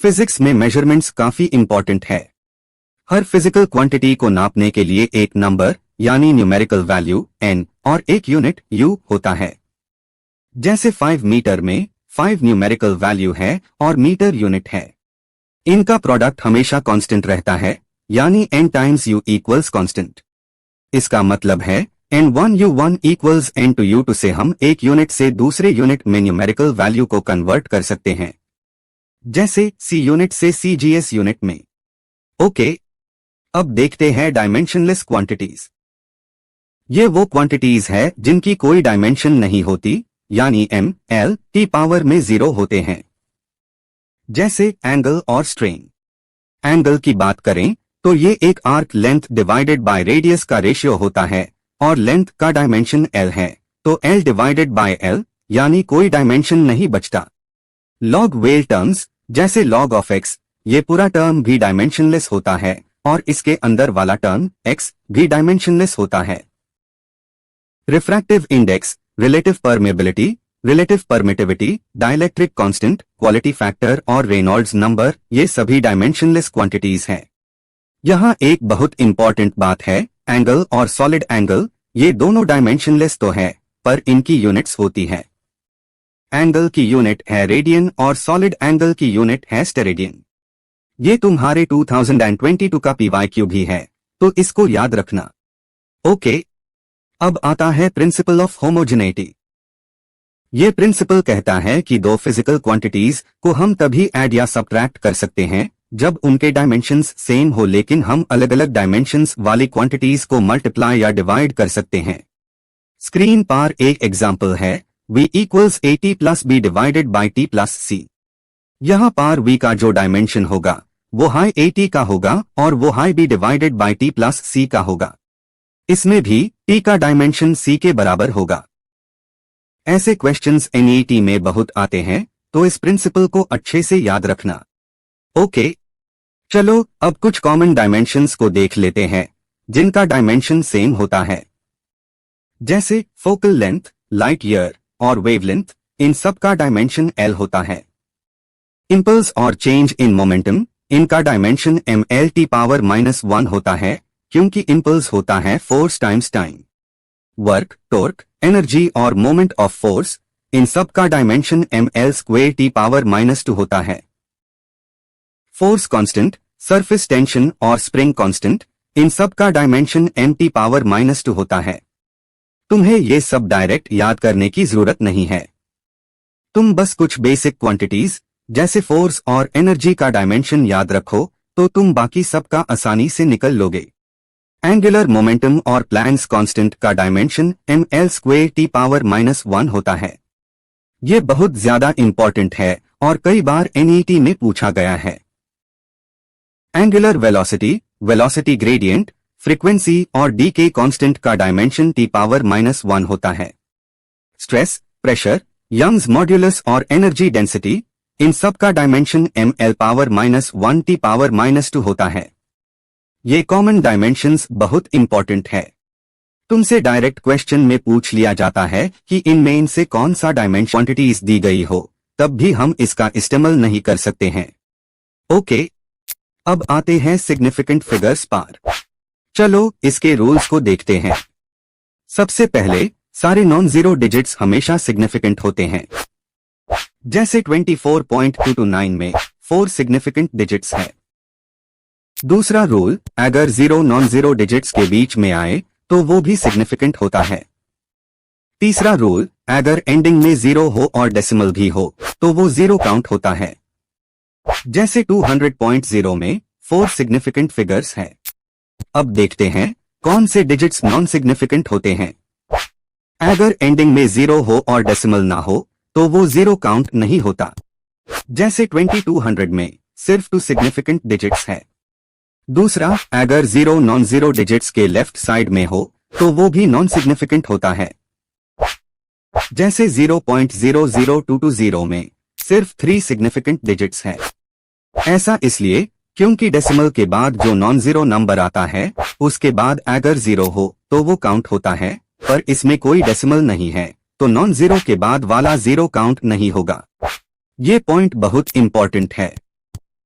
Physics में measurements काफी important है। हर फिजिकल क्वांटिटी को नापने के लिए एक नंबर यानी न्यूमेरिकल वैल्यू n और एक यूनिट u होता है। जैसे 5 मीटर में 5 न्यूमेरिकल वैल्यू है और मीटर यूनिट है। इनका प्रोडक्ट हमेशा कांस्टेंट रहता है, यानी n times u equals constant. इसका मतलब है n1u1 इक्वल्स n2u2 से हम एक यूनिट से दूसरे यूनिट में न्यूमेरिकल वैल्यू को कन्वर्ट कर सकते हैं, जैसे c यूनिट से cgs यूनिट में। ओके, अब देखते हैं डायमेंशनलेस क्वांटिटीज। ये वो क्वांटिटीज है जिनकी कोई डायमेंशन नहीं होती, यानी m, l की पावर में 0 होते हैं। जैसे एंगल और स्ट्रेन। एंगल की बात करें तो ये एक arc length divided by radius का रेशियो होता है और लेंथ का डायमेंशन l है, तो l डिवाइडेड बाय l यानी कोई डायमेंशन नहीं बचता। लॉग वेल टर्म्स जैसे log ऑफ x, ये पूरा टर्म भी डायमेंशनलेस होता है और इसके अंदर वाला टर्म x भी डायमेंशनलेस होता है। Refractive index, relative permeability, relative permittivity, dielectric constant, quality factor और रेनॉल्ड्स नंबर, ये सभी डायमेंशनलेस क्वांटिटीज हैं। यहाँ एक बहुत इंपॉर्टेंट बात है, एंगल और सॉलिड एंगल, ये दोनों डायमेंशनलेस तो है, पर इनकी यूनिट्स होती है। एंगल की यूनिट है रेडियन और सॉलिड एंगल की यूनिट है स्टेरेडियन। ये तुम्हारे 2022 का PYQ भी है, तो इसको याद रखना। ओके, अब आता है प्रिंसिपल ऑफ होमोजेनेटी। ये प्रिंसिपल कहता है कि दो फिजिकल क्वांटिटीज को हम तभी ऐड या सब्ट्रैक्ट कर सकते हैं जब उनके डायमेंशंस सेम हो, लेकिन हम अलग अलग डायमेंशंस वाली क्वांटिटीज को मल्टीप्लाई या डिवाइड कर सकते हैं। स्क्रीन पर एक एग्जांपल है, v equals at plus b divided by t plus c। यहाँ पर v का जो डायमेंशन होगा वो हाई at का होगा और वो high b divided by t plus c का होगा। इसमें भी t का डायमेंशन c के बराबर होगा। ऐसे क्वेश्चंस NET में बहुत आते हैं, तो इस प्रिंसिपल को अच्छे से याद रखना। ओके, चलो अब कुछ कॉमन डायमेंशंस को देख लेते हैं जिनका डायमेंशन सेम होता है। जैसे फोकल लेंथ, लाइट ईयर और वेवलेंथ, इन सब का डायमेंशन l होता है। इंपल्स और चेंज इन मोमेंटम, इनका डायमेंशन ml⁻⁻1 होता है, क्योंकि इंपल्स होता है force times time. Work, torque, energy और मोमेंट ऑफ फोर्स, इन सब का डायमेंशन ml²T⁻⁻2 होता है। फोर्स कांस्टेंट, सरफेस टेंशन और स्प्रिंग कांस्टेंट, इन सब का डायमेंशन m⁻⁻2 होता है। तुम्हें ये सब डायरेक्ट याद करने की जरूरत नहीं है। तुम बस कुछ बेसिक क्वांटिटीज जैसे फोर्स और एनर्जी का डायमेंशन याद रखो, तो तुम बाकी सब का आसानी से निकल लोगे। एंगुलर मोमेंटम और प्लैंक्स कांस्टेंट का डायमेंशन ml²T⁻⁻1 होता है। ये बहुत ज्यादा इंपॉर्टेंट है और कई बार NET में पूछा गया है। Angular velocity, velocity gradient, frequency और डीके कांस्टेंट का डायमेंशन T⁻⁻1 होता है। स्ट्रेस, प्रेशर, यंग्स मॉड्यूलस और एनर्जी डेंसिटी, इन सब का डायमेंशन ml⁻⁻1 T⁻⁻2 होता है। ये कॉमन डायमेंशंस बहुत इंपॉर्टेंट है। तुमसे डायरेक्ट क्वेश्चन में पूछ लिया जाता है कि इनमें से कौन सा डायमेंशन क्वांटिटीज दी गई हो, तब भी हम इसका इस्तेमाल नहीं कर सकते हैं। ओके, अब आते हैं सिग्निफिकेंट फिगर्स पर। चलो इसके रूल्स को देखते हैं। सबसे पहले सारे नॉन जीरो डिजिट्स हमेशा सिग्निफिकेंट होते हैं। जैसे 24.229 में 4 सिग्निफिकेंट डिजिट्स है। दूसरा रूल, अगर 0 नॉन जीरो डिजिट्स के बीच में आए तो वो भी सिग्निफिकेंट होता है। तीसरा रूल, अगर एंडिंग में 0 हो और डेसिमल भी हो तो वो 0 काउंट होता है। जैसे 200.0 में 4 सिग्निफिकेंट फिगर्स है। अब देखते हैं कौन से डिजिट्स नॉन सिग्निफिकेंट होते हैं। अगर एंडिंग में 0 हो और डेसिमल ना हो तो वो 0 काउंट नहीं होता। जैसे 2200 में सिर्फ 2 सिग्निफिकेंट डिजिट्स है। दूसरा, अगर 0 नॉन जीरो डिजिट्स के लेफ्ट साइड में हो तो वो भी नॉन सिग्निफिकेंट होता है। जैसे 0.00220 में सिर्फ 3 सिग्निफिकेंट डिजिट्स है। ऐसा इसलिए क्योंकि डेसिमल के बाद जो नॉन जीरो नंबर आता है उसके बाद अगर 0 हो तो वो काउंट होता है, पर इसमें कोई डेसिमल नहीं है तो नॉन जीरो के बाद वाला 0 काउंट नहीं होगा। ये पॉइंट बहुत इंपॉर्टेंट है।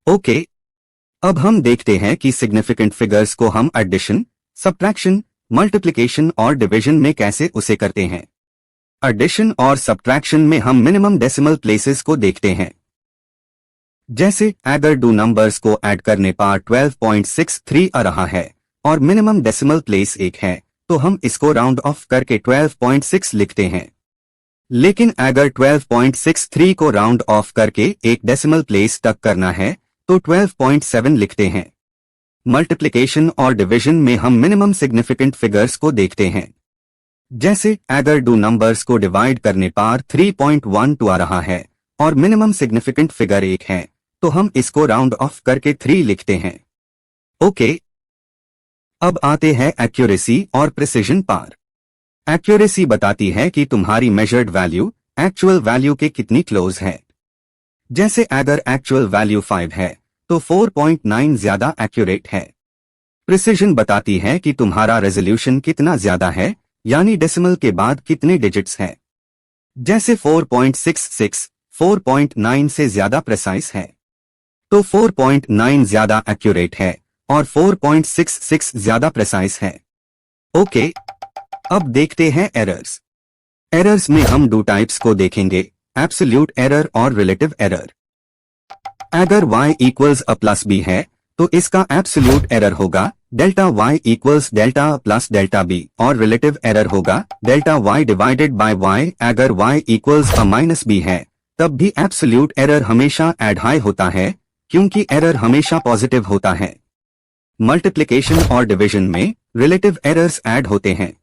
ओके, अब हम देखते हैं कि सिग्निफिकेंट फिगर्स को हम एडिशन, सब्ट्रैक्शन, मल्टीप्लिकेशन और डिवीजन में कैसे उसे करते हैं। एडिशन और सब्ट्रैक्शन में हम मिनिमम डेसिमल प्लेसेस को देखते हैं। जैसे अगर दो नंबर्स को ऐड करने पर 12.63 आ रहा है और मिनिमम डेसिमल प्लेस 1 है, तो हम इसको राउंड ऑफ करके 12.6 लिखते हैं। लेकिन अगर 12.63 को राउंड ऑफ करके एक डेसिमल प्लेस तक करना है तो 12.7 लिखते हैं। मल्टीप्लिकेशन और डिवीजन में हम मिनिमम सिग्निफिकेंट फिगर्स को देखते हैं। जैसे अगर दो नंबर्स को डिवाइड करने पर 3.12 आ रहा है और मिनिमम सिग्निफिकेंट फिगर 1 है, तो हम इसको राउंड ऑफ करके 3 लिखते हैं। ओके, अब आते हैं एक्यूरेसी और प्रिसिजन पर। एक्यूरेसी बताती है कि तुम्हारी मेजर्ड वैल्यू एक्चुअल वैल्यू के कितनी क्लोज है। जैसे अगर एक्चुअल वैल्यू 5 है तो 4.9 ज्यादा एक्यूरेट है। प्रिसिजन बताती है कि तुम्हारा रेजोल्यूशन कितना ज्यादा है, यानी डेसिमल के बाद कितने डिजिट्स हैं। जैसे 4.66 4.9 से ज्यादा प्रिसाइज है, तो 4.9 ज्यादा एक्यूरेट है और 4.66 ज्यादा प्रिसाइज है। ओके, अब देखते हैं एरर्स। एरर्स में हम दो टाइप्स को देखेंगे, एब्सोल्यूट एरर और रिलेटिव एरर। अगर y equals a plus b है तो इसका एब्सोल्यूट एरर होगा delta y equals delta plus delta b और रिलेटिव एरर होगा delta y divided by y। अगर y equals a minus b है तब भी एब्सोल्यूट एरर हमेशा एड हाई होता है, क्योंकि एरर हमेशा पॉजिटिव होता है। मल्टीप्लिकेशन और डिवीजन में रिलेटिव एरर्स ऐड होते हैं।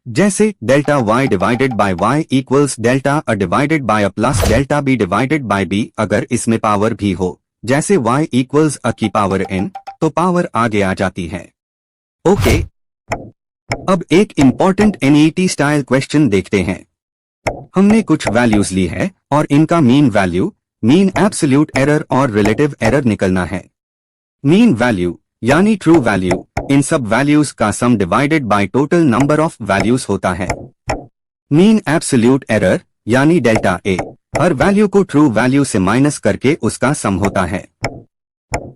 जैसे delta y divided by y equals delta a divided by a plus delta b divided by b। अगर इसमें पावर भी हो, जैसे y इक्वल्स a की पावर n, तो पावर आगे आ जाती है। ओके, अब एक इंपॉर्टेंट NET स्टाइल क्वेश्चन देखते हैं। हमने कुछ वैल्यूज ली है और इनका mean value, mean absolute error और रिलेटिव एरर निकलना है। मीन वैल्यू यानी ट्रू वैल्यू, इन सब वैल्यूज का सम divided by total number of values होता है। मीन एब्सोल्यूट एरर यानी डेल्टा ए, हर वैल्यू को ट्रू वैल्यू से माइनस करके उसका सम होता है।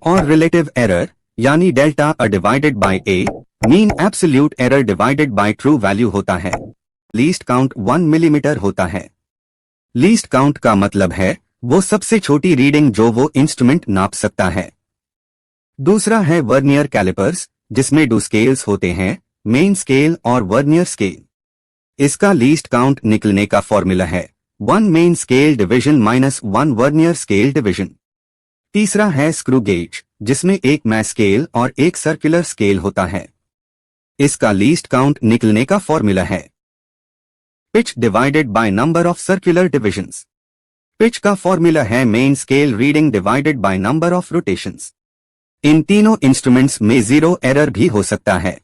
और रिलेटिव एरर यानी delta a divided by A, mean absolute error divided by true value होता है। लीस्ट काउंट 1 मिलीमीटर होता है। लीस्ट काउंट का मतलब है वो सबसे छोटी रीडिंग जो वो इंस्ट्रूमेंट नाप सकता है। दूसरा है वर्नियर कैलिपर्स, जिसमें दो स्केल्स होते हैं, मेन स्केल और वर्नियर स्केल। इसका लीस्ट काउंट निकलने का फॉर्मूला है 1 main scale division minus 1 vernier scale division. तीसरा है स्क्रू गेज, जिसमें एक मैश स्केल और एक सर्कुलर स्केल होता है। इसका लीस्ट काउंट निकलने का फॉर्मूला है pitch divided by number of circular divisions. Pitch का फॉर्मूला है main scale reading divided by number of rotations. इन तीनों इंस्ट्रूमेंट्स में जीरो एरर भी हो सकता है।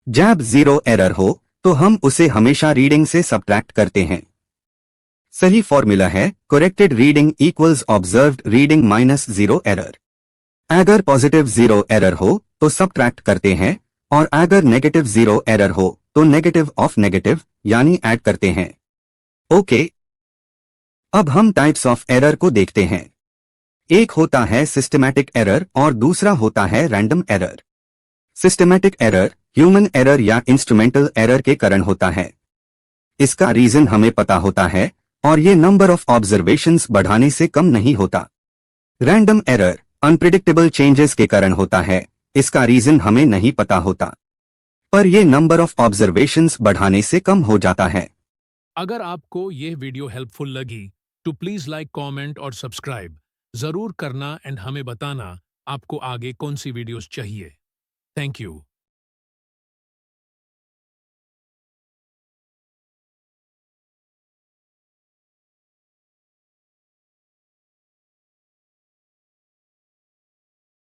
जब जीरो एरर हो तो हम उसे हमेशा रीडिंग से सब्ट्रैक्ट करते हैं। सही फॉर्मूला है corrected reading equals observed reading minus zero error. अगर पॉजिटिव जीरो एरर हो तो सब्ट्रैक्ट करते हैं और अगर नेगेटिव जीरो एरर हो तो नेगेटिव ऑफ नेगेटिव यानी ऐड करते हैं। ओके, अब हम टाइप्स ऑफ एरर को देखते हैं। एक होता है सिस्टमैटिक एरर और दूसरा होता है random error. Systematic error human error या इंस्ट्रूमेंटल एरर के कारण होता है। इसका रीजन हमें पता होता है और ये नंबर ऑफ ऑब्जर्वेशंस बढ़ाने से कम नहीं होता। रैंडम एरर अनप्रिडिक्टेबल चेंजेस के कारण होता है, इसका रीजन हमें नहीं पता होता, पर यह नंबर ऑफ ऑब्जर्वेशंस बढ़ाने से कम हो जाता है। अगर आपको यह वीडियो हेल्पफुल लगी तो प्लीज लाइक, कमेंट और सब्सक्राइब जरूर करना एंड हमें बताना आपको आगे कौन सी वीडियोस चाहिए। Thank you.